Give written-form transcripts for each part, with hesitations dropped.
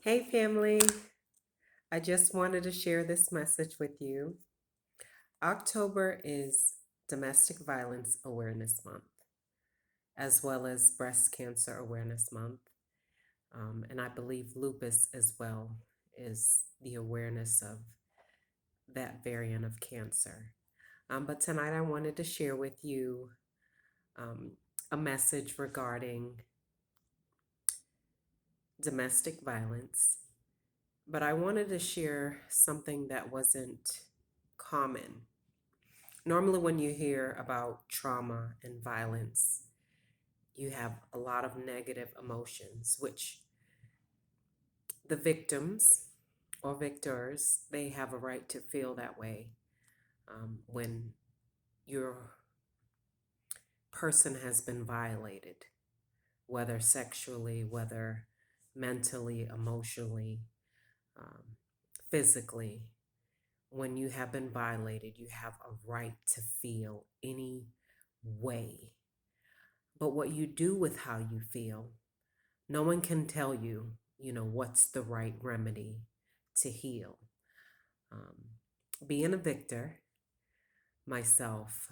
Hey, family. I just wanted to share this message with you. October is Domestic Violence Awareness Month, as well as Breast Cancer Awareness Month. And I believe lupus as well is the awareness of that variant of cancer. But tonight I wanted to share with you um, a message regarding domestic violence. But I wanted to share something that wasn't common. Normally, when you hear about trauma and violence, you have a lot of negative emotions, which the victims or victors, they have a right to feel that way when your person has been violated, whether sexually, whether mentally, emotionally, um, physically. When you have been violated, you have a right to feel any way. But what you do with how you feel, no one can tell you, what's the right remedy to heal. Um, Being a victor myself,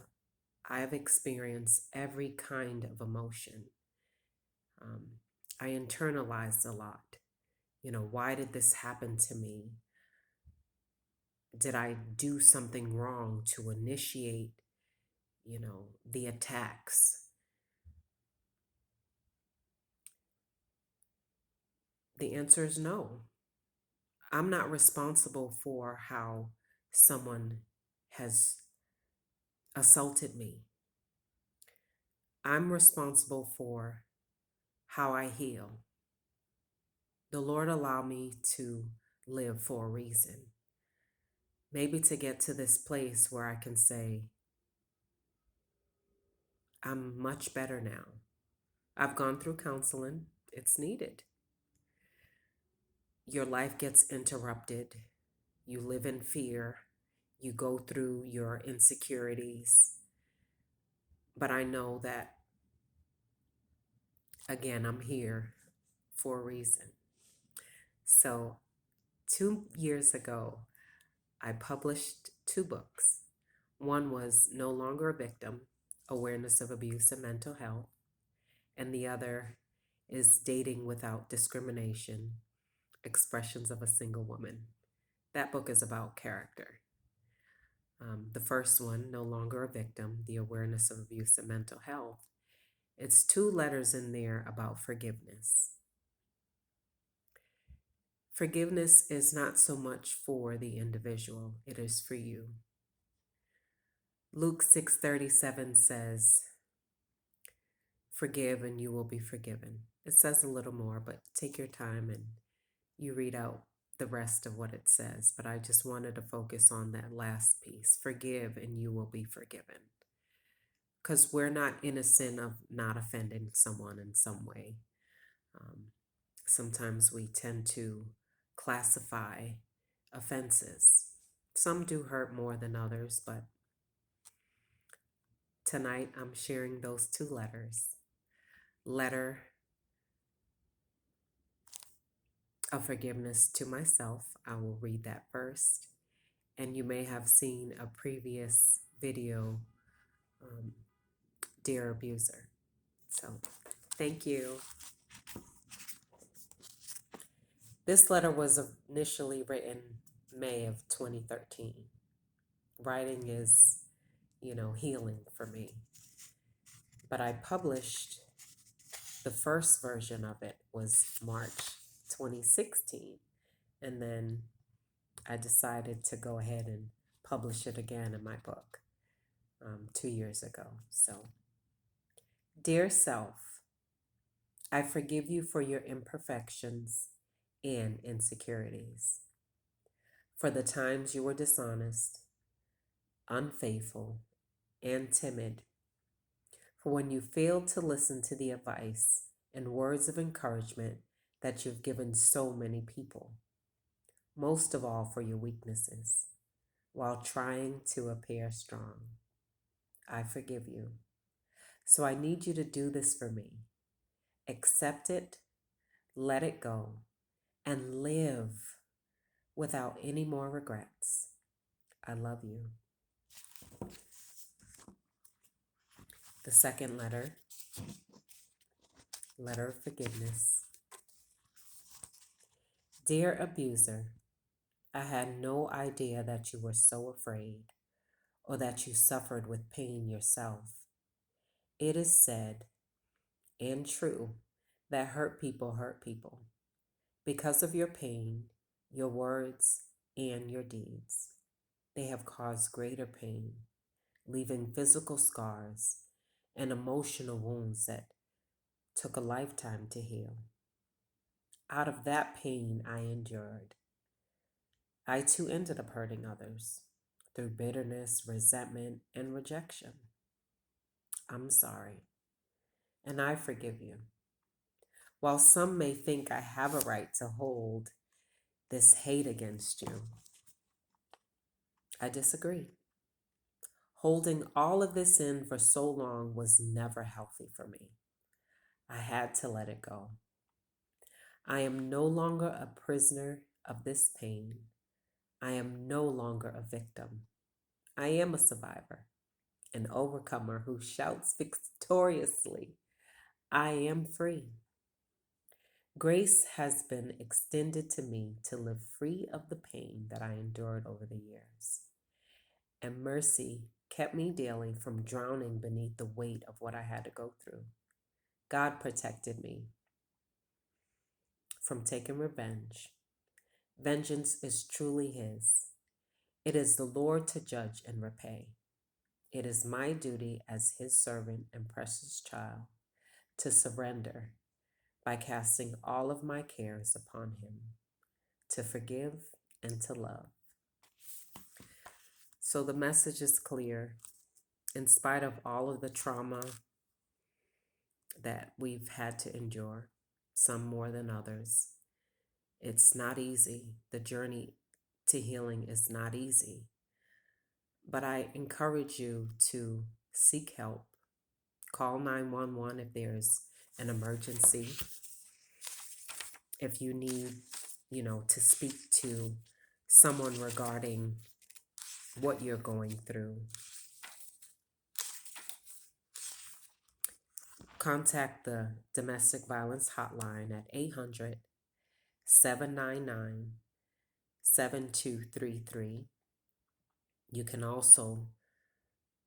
I've experienced every kind of emotion. Um, I internalized a lot. Why did this happen to me? Did I do something wrong to initiate, the attacks? The answer is no. I'm not responsible for how someone has assaulted me. I'm responsible for how I heal. The Lord allowed me to live for a reason. Maybe to get to this place where I can say, I'm much better now. I've gone through counseling, it's needed. Your life gets interrupted. You live in fear. You go through your insecurities. But I know that, again, I'm here for a reason. So, 2 years ago, I published two books. One was No Longer a Victim: Awareness of Abuse and Mental Health, and the other is Dating Without Discrimination: Expressions of a Single Woman. That book is about character. The first one, No Longer a Victim: The Awareness of Abuse and Mental Health, it's two letters in there about forgiveness. Forgiveness is not so much for the individual, it is for you. Luke 6:37 says, "Forgive and you will be forgiven." It says a little more, but take your time and you read out the rest of what it says. But I just wanted to focus on that last piece: forgive and you will be forgiven. Because we're not innocent of not offending someone in some way. Um, Sometimes we tend to classify offenses. Some do hurt more than others, but tonight I'm sharing those two letters. Letter of forgiveness to myself. I will read that first. And you may have seen a previous video, um, Dear Abuser. So thank you. This letter was initially written May of 2013. Writing is, healing for me. But I published the first version of it was March 2016. And then I decided to go ahead and publish it again in my book 2 years ago. So, dear self, I forgive you for your imperfections and insecurities, for the times you were dishonest, unfaithful, and timid, for when you failed to listen to the advice and words of encouragement that you've given so many people, most of all for your weaknesses, while trying to appear strong. I forgive you. So I need you to do this for me. Accept it, let it go, and live without any more regrets. I love you. The second letter, letter of forgiveness. Dear abuser, I had no idea that you were so afraid or that you suffered with pain yourself. It is said, and true, that hurt people hurt people. Because of your pain, your words, and your deeds, they have caused greater pain, leaving physical scars and emotional wounds that took a lifetime to heal. Out of that pain I endured, I too ended up hurting others through bitterness, resentment, and rejection. I'm sorry, and I forgive you. While some may think I have a right to hold this hate against you, I disagree. Holding all of this in for so long was never healthy for me. I had to let it go. I am no longer a prisoner of this pain. I am no longer a victim. I am a survivor, an overcomer who shouts victoriously, I am free. Grace has been extended to me to live free of the pain that I endured over the years. And mercy kept me daily from drowning beneath the weight of what I had to go through. God protected me from taking revenge. Vengeance is truly His. It is the Lord to judge and repay. It is my duty as His servant and precious child to surrender by casting all of my cares upon Him, to forgive and to love. So the message is clear. In spite of all of the trauma that we've had to endure, some more than others, it's not easy. The journey to healing is not easy. But I encourage you to seek help. Call 911 if there's an emergency. If you need, to speak to someone regarding what you're going through, contact the Domestic Violence Hotline at 800 799 7233. You can also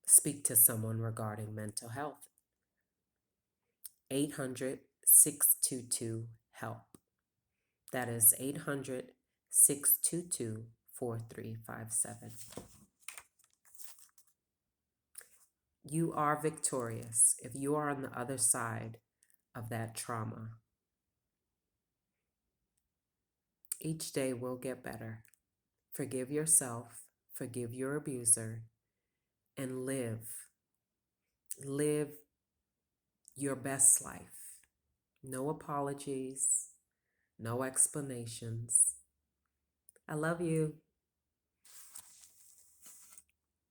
speak to someone regarding mental health. 800-622-HELP. That is 800-622-4357. You are victorious if you are on the other side of that trauma. Each day will get better. Forgive yourself, forgive your abuser, and live. Live your best life. No apologies, no explanations. I love you.